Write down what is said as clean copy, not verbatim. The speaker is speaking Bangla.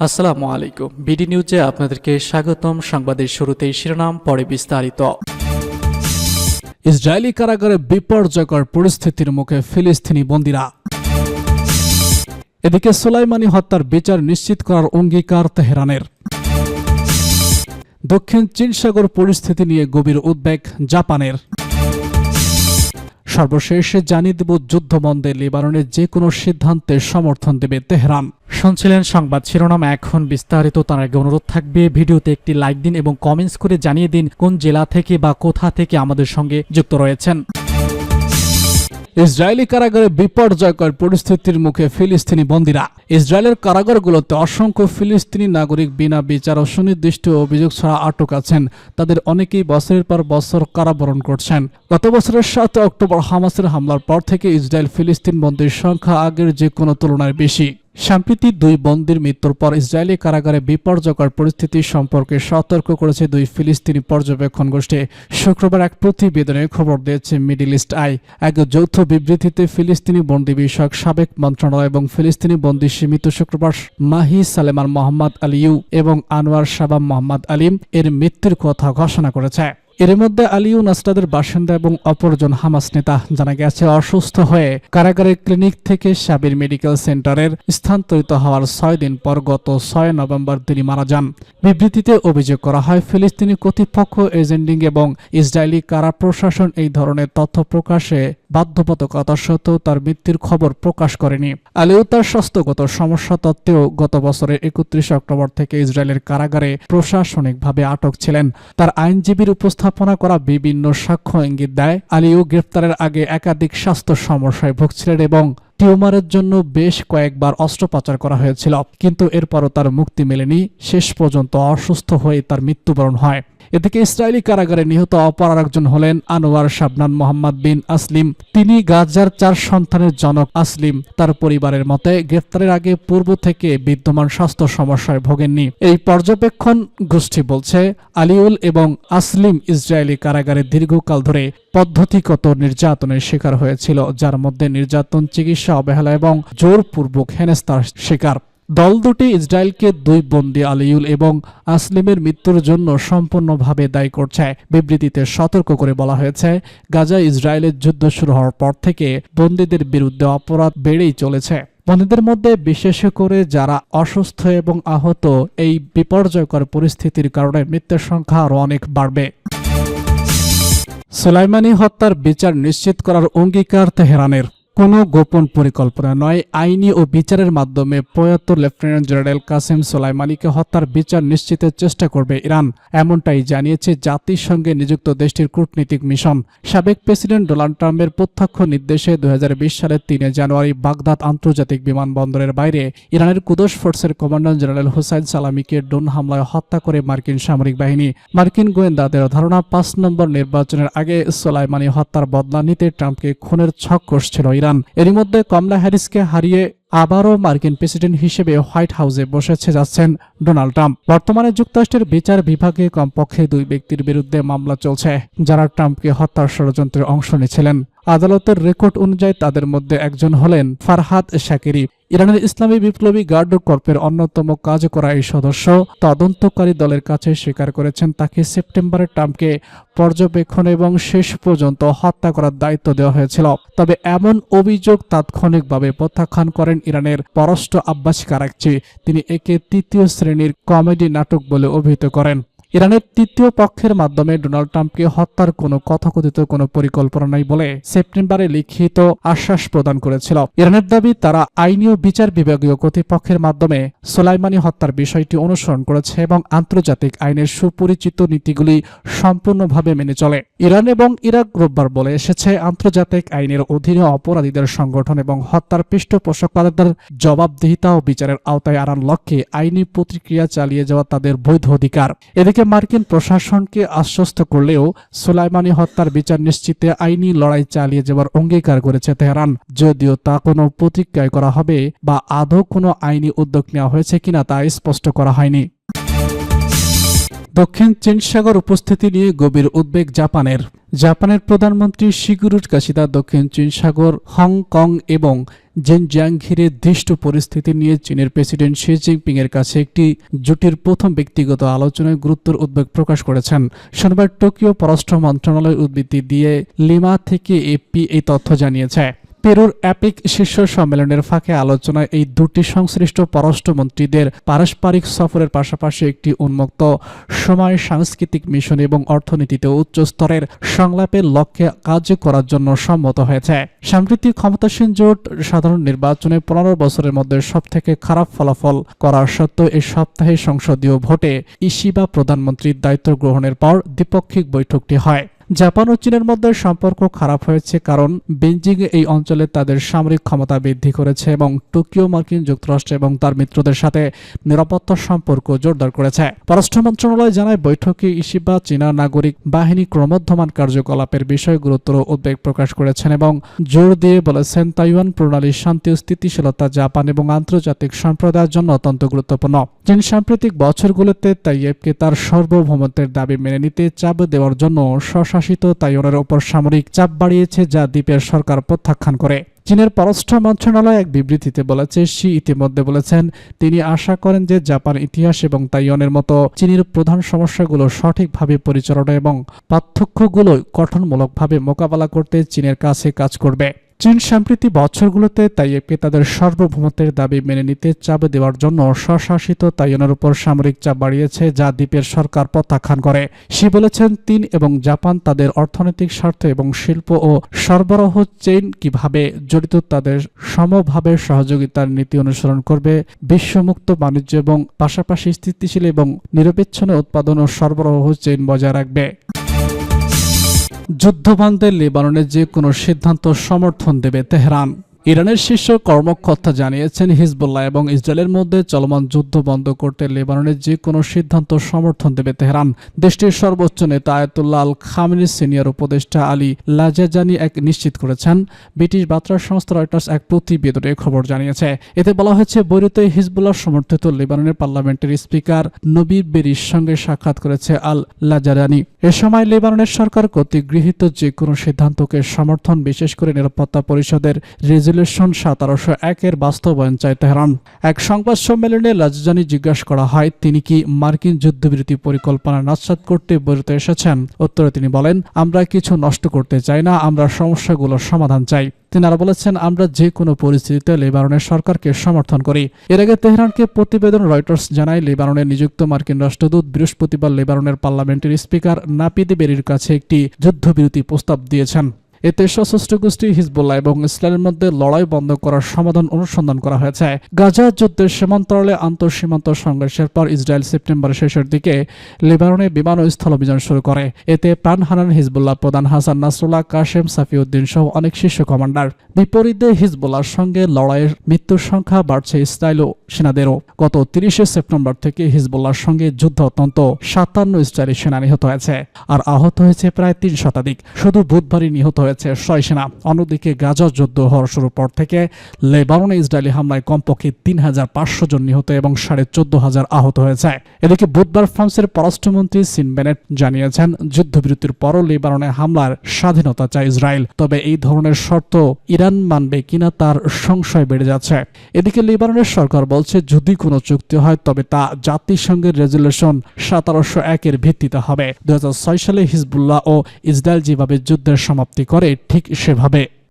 আসসালামু আলাইকুম। বিডি নিউজে আপনাদেরকে স্বাগতম। সংবাদের শুরুতেই শিরোনাম, পরে বিস্তারিত। ইসরায়েলি কারাগারে বিপর্যয়কর পরিস্থিতির মুখে ফিলিস্তিনি বন্দীরা। এদিকে সোলাইমানি হত্যার বিচার নিশ্চিত করার অঙ্গীকার তেহরানের। দক্ষিণ চীন সাগর পরিস্থিতি নিয়ে গভীর উদ্বেগ জাপানের। সর্বশেষে জানিয়ে দেব যুদ্ধ বন্ধে লেবাননের যে কোনো সিদ্ধান্তে সমর্থন দেবে তেহরান। শুনছিলেন সংবাদ শিরোনাম, এখন বিস্তারিত। তার আগে অনুরোধ থাকবে ভিডিওতে একটি লাইক দিন এবং কমেন্টস করে জানিয়ে দিন কোন জেলা থেকে বা কোথা থেকে আমাদের সঙ্গে যুক্ত রয়েছেন। ইসরায়েলি কারাগারে বিপর্যয়কর পরিস্থিতির মুখে ফিলিস্তিনি বন্দীরা। ইসরায়েলের কারাগারগুলোতে অসংখ্য ফিলিস্তিনি নাগরিক বিনা বিচার ও সুনির্দিষ্ট অভিযোগ ছাড়া আটক আছেন। তাদের অনেকেই বছরের পর বছর কারাবরণ করছেন। গত বছরের 7 অক্টোবর হামাসের হামলার পর থেকে ইসরায়েল ফিলিস্তিন বন্দীর সংখ্যা আগের যে কোনো তুলনায় বেশি। সম্প্রতি 2 বন্দীর মৃত্যুর পর ইসরায়েলি কারাগারে বিপর্যয়কর পরিস্থিতি সম্পর্কে সতর্ক করেছে 2 ফিলিস্তিনি পর্যবেক্ষণ গোষ্ঠী। শুক্রবার এক প্রতিবেদনে খবর দিয়েছে মিডল ইস্ট আই। এক যৌথ বিবৃতিতে ফিলিস্তিনি বন্দী বিষয়ক সাবেক মন্ত্রণালয় এবং ফিলিস্তিনি বন্দী সীমিত শুক্রবার মাহি সালেমান মোহাম্মদ আলিউ এবং আনোয়ার শাবাব মোহাম্মদ আলিম এর মৃত্যুর কথা ঘোষণা করেছে। এর মধ্যে আলিউ নাসরাদের বাসিন্দা এবং অপরজন হামাস নেতা। জানা গেছে অসুস্থ হয়ে কারাগারের ক্লিনিক থেকে সাবির মেডিকেল সেন্টারের স্থানান্তরিত হওয়ার 6 দিন পর গত 6 নভেম্বর তিনি মারা যান। বিবৃতিতে অভিযোগ করা হয়, ফিলিস্তিনি কর্তৃপক্ষ এজেন্ডিং এবং ইসরায়েলি কারা প্রশাসন এই ধরনের তথ্য প্রকাশে বাধ্যবাধকতা সত্ত্বেও তার মৃত্যুর খবর প্রকাশ করেনি। আলিউ তার স্বাস্থ্যগত সমস্যা সত্ত্বেও গত বছরের 31 অক্টোবর থেকে ইসরায়েলের কারাগারে প্রশাসনিকভাবে আটক ছিলেন। তার আইনজীবীর উপস্থাপনা করা বিভিন্ন সাক্ষ্য ইঙ্গিত দেয়, আলিউ গ্রেফতারের আগে একাধিক স্বাস্থ্য সমস্যায় ভুগছিলেন এবং টিউমারের জন্য বেশ কয়েকবার অস্ত্রোপচার করা হয়েছিল, কিন্তু এরপরও তার মুক্তি মেলেনি। শেষ পর্যন্ত অসুস্থ হয়ে তার মৃত্যুবরণ হয়। এদিকে ইসরায়েলি কারাগারে নিহত অপর আরেকজন হলেন আনোয়ার শাবনান মোহাম্মদ বিন আসলিম। তিনি গাজার 4 সন্তানের জনক। আসলিম তার পরিবারের মতে গ্রেফতারের আগে পূর্ব থেকে বিদ্যমান স্বাস্থ্য সমস্যায় ভোগেননি। এই পর্যবেক্ষণ গোষ্ঠী বলছে, আলিউল এবং আসলিম ইসরায়েলি কারাগারে দীর্ঘকাল ধরে পদ্ধতিগত নির্যাতনের শিকার হয়েছিল, যার মধ্যে নির্যাতন, চিকিৎসা অবহেলা এবং জোরপূর্বক হেনস্থার শিকার। দল দুটি ইসরায়েলকে 2 বন্দী আলিউল এবং আসলিমের মৃত্যুর জন্য সম্পূর্ণভাবে দায়ী করছে। বিবৃতিতে সতর্ক করে বলা হয়েছে, গাজায় ইসরায়েলের যুদ্ধ শুরু হওয়ার পর থেকে বন্দীদের বিরুদ্ধে অপরাধ বেড়েই চলেছে। বন্দীদের মধ্যে বিশেষ করে যারা অসুস্থ এবং আহত, এই বিপর্যয়কর পরিস্থিতির কারণে মৃত্যুর সংখ্যা আরও অনেক বাড়বে। সোলাইমানি হত্যার বিচার নিশ্চিত করার অঙ্গীকার তেহরানের। কোনো গোপন পরিকল্পনা নয়, আইনি ও বিচারের মাধ্যমে প্রয়াত লেফটেন্যান্ট জেনারেল কাসেম সোলাইমানিকে হত্যার বিচার নিশ্চিতের চেষ্টা করবে ইরান, এমনটাই জানিয়েছে জাতিসংঘে নিযুক্ত দেশটির কূটনীতিক মিশন। সাবেক প্রেসিডেন্ট ডোনাল্ড ট্রাম্পের প্রত্যক্ষ নির্দেশে 2020 সালের 3 জানুয়ারি বাগদাদ আন্তর্জাতিক বিমানবন্দরের বাইরে ইরানের কুদস ফোর্সের কমান্ডার জেনারেল হুসাইন সালামিকে ড্রোন হামলায় হত্যা করে মার্কিন সামরিক বাহিনী। মার্কিন গোয়েন্দাদের ধারণা 5 নম্বর নির্বাচনের আগে সোলাইমানি হত্যার বদলা নিতে ট্রাম্পকে খুনের ছক কষছিল ইরান। এরই মধ্যে কমলা হ্যারিসকে হারিয়ে আবারও মার্কিন প্রেসিডেন্ট হিসেবে হোয়াইট হাউসে বসেছে যাচ্ছেন ডোনাল্ড ট্রাম্প। বর্তমানে যুক্তরাষ্ট্রের বিচার বিভাগে কমপক্ষে 2 ব্যক্তির বিরুদ্ধে মামলা চলছে, যারা ট্রাম্পকে হত্যার ষড়যন্ত্রের অংশ নিয়েছিলেন। আদালতের রেকর্ড অনুযায়ী তাদের মধ্যে একজন হলেন ফারহাদ শাকিরি। ইরানের ইসলামী বিপ্লবী গার্ড কর্পের অন্যতম কাজ করা এই সদস্য তদন্তকারী দলের কাছে স্বীকার করেছেন তাকে সেপ্টেম্বরে ট্রাম্পকে পর্যবেক্ষণ এবং শেষ পর্যন্ত হত্যা করার দায়িত্ব দেওয়া হয়েছিল। তবে এমন অভিযোগ তাৎক্ষণিকভাবে প্রত্যাখ্যান করেন ইরানের পররাষ্ট্র আব্বাস কারাকচি। তিনি একে 3য় শ্রেণীর কমেডি নাটক বলে অভিহিত করেন। ইরানের 3য় পক্ষের মাধ্যমে ডোনাল্ড ট্রাম্পকে হত্যার কোনো তথাকথিত কোনো পরিকল্পনা নাই বলে সেপ্টেম্বরে লিখিত আশ্বাস প্রদান করেছিল। ইরানের দাবি, তারা আইনি ও বিচার বিভাগীয় কর্তৃপক্ষের মাধ্যমে সোলাইমানি হত্যার বিষয়টি অনুসরণ করেছে এবং আন্তর্জাতিক আইনের সুপরিচিত নীতিগুলি সম্পূর্ণভাবে মেনে চলে। ইরান এবং ইরাক রোববার বলে এসেছে, আন্তর্জাতিক আইনের অধীনে অপরাধীদের সংগঠন এবং হত্যার পৃষ্ঠপোষকদের জবাবদিহিতা ও বিচারের আওতায় আনার লক্ষ্যে আইনি প্রতিক্রিয়া চালিয়ে যাওয়া তাদের বৈধ অধিকার। এদিকে মার্কিন প্রশাসনকে আশ্বস্ত করলেও সোলাইমানি হত্যার বিচার নিশ্চিতে আইনি লড়াই চালিয়ে যাওয়ার অঙ্গীকার করেছে তেহরান, যদিও তা কোনো প্রতিক্রিয়া করা হবে বা আদৌ কোনো আইনি উদ্যোগ নেওয়া হয়েছে কিনা তা স্পষ্ট করা হয়নি। দক্ষিণ চীন সাগর উপস্থিতি নিয়ে গভীর উদ্বেগ জাপানের প্রধানমন্ত্রী শিগেরু কাশিদা দক্ষিণ চীন সাগর, হংকং এবং জেনজিয়াং ঘিরে দৃষ্ট পরিস্থিতি নিয়ে চীনের প্রেসিডেন্ট শি জিনপিং এর কাছে একটি জোটের প্রথম ব্যক্তিগত আলোচনায় গুরুত্বের উদ্বেগ প্রকাশ করেছেন। শনিবার টোকিও পররাষ্ট্র মন্ত্রণালয়ের উদ্ধৃতি দিয়ে লিমা থেকে এপি এই তথ্য জানিয়েছে। পেরুর অ্যাপিক শীর্ষ সম্মেলনের ফাঁকে আলোচনায় এই দুটি সংশ্লিষ্ট পররাষ্ট্রমন্ত্রীদের পারস্পরিক সফরের পাশাপাশি একটি উন্মুক্ত সময় সাংস্কৃতিক মিশন এবং অর্থনীতিতে উচ্চ স্তরের সংলাপের লক্ষ্যে কাজ করার জন্য সম্মত হয়েছে। সাম্প্রতিক ক্ষমতাসীন জোট সাধারণ নির্বাচনে 15 বছরের মধ্যে সবথেকে খারাপ ফলাফল করার সত্ত্বেও এই সপ্তাহে সংসদীয় ভোটে ইশিবা প্রধানমন্ত্রীর দায়িত্ব গ্রহণের পর দ্বিপাক্ষিক বৈঠকটি হয়। জাপান ও চীনের মধ্যে সম্পর্ক খারাপ হয়েছে কারণ বেইজিং এই অঞ্চলে তাদের সামরিক ক্ষমতা বৃদ্ধি করেছে এবং টোকিও মার্কিন যুক্তরাষ্ট্র এবং তার মিত্রদের সাথে নিরাপত্তা সম্পর্ক জোরদার করেছে। পররাষ্ট্র মন্ত্রণালয় জানায়, বৈঠকে ইশিবা চীনা নাগরিক বাহিনী ক্রমবর্ধমান কার্যকলাপের বিষয়ে গুরুতর উদ্বেগ প্রকাশ করেছেন এবং জোর দিয়ে বলেছেন, তাইওয়ান প্রণালীর শান্তি ও স্থিতিশীলতা জাপান এবং আন্তর্জাতিক সম্প্রদায়ের জন্য অত্যন্ত গুরুত্বপূর্ণ। চীন সাম্প্রতিক বছরগুলোতে তাইওয়ানকে তার সার্বভৌমত্বের দাবি মেনে নিতে চাপ দেওয়ার জন্য শাসিত তাইওয়ানের ওপর সামরিক চাপ বাড়িয়েছে, যা দ্বীপের সরকার প্রত্যাখ্যান করে। চীনের পররাষ্ট্র মন্ত্রণালয় এক বিবৃতিতে বলেছে, শি ইতিমধ্যে বলেছেন তিনি আশা করেন যে জাপান ইতিহাস এবং তাইওয়ানের মতো চীনের প্রধান সমস্যাগুলো সঠিকভাবে পরিচালনা এবং পার্থক্যগুলো গঠনমূলকভাবে মোকাবেলা করতে চীনের কাছে কাজ করবে। চীন সাম্প্রতি বছরগুলোতে তাইওয়ানকে তাদের সার্বভৌমত্বের দাবি মেনে নিতে চাপ দেওয়ার জন্য স্বশাসিত তাইওয়ানের উপর সামরিক চাপ বাড়িয়েছে, যা দ্বীপের সরকার প্রত্যাখ্যান করে। শি বলেছেন, চীন এবং জাপান তাদের অর্থনৈতিক স্বার্থ এবং শিল্প ও সরবরাহ চেইন কিভাবে জড়িত তাদের সমভাবে সহযোগিতার নীতি অনুসরণ করবে, বিশ্বমুক্ত বাণিজ্য এবং পাশাপাশি স্থিতিশীল এবং নিরবিচ্ছিন্ন উৎপাদন ও সরবরাহ চেইন বজায় রাখবে। যুদ্ধবন্ধে লেবাননের যে কোনো সিদ্ধান্ত সমর্থন দেবে তেহরান। ইরানের শীর্ষ কর্মকর্তা জানিয়েছেন, হিজবুল্লাহ এবং ইসরায়েলের মধ্যে চলমান যুদ্ধ বন্ধ করতে লেবাননের যে কোনো সিদ্ধান্ত সমর্থন দেবে তেহরান। দেশটির সর্বোচ্চ নেতা আয়াতুল্লাহ আল খামেনির সিনিয়র উপদেষ্টা আলী লাজাজানি এক নিশ্চিত করেছেন। ব্রিটিশ বার্তা সংস্থা রয়টার্স এক প্রতিবেদনে খবর জানিয়েছে। এতে বলা হয়েছে, বৈরুতে হিজবুল্লাহ সমর্থিত লেবাননের পার্লামেন্টের স্পিকার নবীর বেরির সঙ্গে সাক্ষাৎ করেছে আল লাজারানি। এ সময় লেবাননের সরকার কর্তৃক গৃহীত যে কোনো সিদ্ধান্তকে সমর্থন, বিশেষ করে নিরাপত্তা পরিষদের রেজলিউশন 1701 বাস্তবায়ন চায় তেহরান। এক সংবাদ সম্মেলনে লাজাজানি জিজ্ঞাসা করা হয়, তিনি কি মার্কিন যুদ্ধবিরতি পরিকল্পনা নস্যাৎ করতে বৈরুতে এসেছেন। উত্তরে তিনি বলেন, আমরা কিছু নষ্ট করতে চাই না, আমরা সমস্যাগুলোর সমাধান চাই। তিনি আরো বলেছেন, আমরা যে কোনো পরিস্থিতিতে লেবাননের সরকারকে সমর্থন করি। এর আগে তেহরানকে প্রতিবেদন রয়টার্স জানায়, লেবাননে নিযুক্ত মার্কিন রাষ্ট্রদূত বৃহস্পতিবার লেবাননের পার্লামেন্টের স্পিকার নাপিদ বেরির কাছে একটি যুদ্ধবিরতি প্রস্তাব দিয়েছেন। এতে সশস্ত্র গোষ্ঠী হিজবুল্লাহ এবং ইসরায়েলের মধ্যে লড়াই বন্ধ করার সমাধান অনুসন্ধান করা হয়েছে। গাজা যুদ্ধের সীমান্তরালে আন্তঃসীমান্ত সংঘর্ষের পর ইসরায়েল সেপ্টেম্বরের শেষের দিকে লেবাননে বিমান ও স্থল অভিযান শুরু করে। এতে প্রাণ হারান হিজবুল্লাহ প্রধান হাসান নাসরুল্লাহ, কাশেম সাফিউদ্দিন সহ অনেক শীর্ষ কমান্ডার। বিপরীতে হিজবুল্লাহর সঙ্গে লড়াইয়ের মৃত্যুর সংখ্যা বাড়ছে ইসরায়েল ও সেনাদেরও। গত 30 সেপ্টেম্বর থেকে হিজবুল্লাহর সঙ্গে যুদ্ধ অত্যন্ত 57 ইসরায়েলি সেনা নিহত হয়েছে, আর আহত হয়েছে প্রায় 3 শতাধিক। শুধু বুধবারই নিহত হয়েছে 6 সেনা। অন্যদিকে গাজা যুদ্ধ হওয়ার শুরুর পর থেকে লেবাননে ইসরায়েলি হামলায় কমপক্ষে 3500 জন নিহত এবং 14,500 আহত হয়েছে। এদিকে বুধবার ফ্রান্সের পররাষ্ট্রমন্ত্রী সিন বেনেট জানিয়েছেন, যুদ্ধবিরতির পরও লেবাননে হামলার স্বাধীনতা চায় ইসরায়েল, তবে এই ধরনের শর্ত ইরান মানবে কিনা তার সংশয় বেড়ে যাচ্ছে। এদিকে লেবাননের সরকার বলছে, যদি কোনো চুক্তি হয় তবে তা জাতিসংঘের রেজলিউশন 1701 এর ভিত্তিতে হবে। 2006 সালে হিজবুল্লাহ ও ইসরায়েল যেভাবে যুদ্ধের সমাপ্তি করে ঠিক সেভাবে।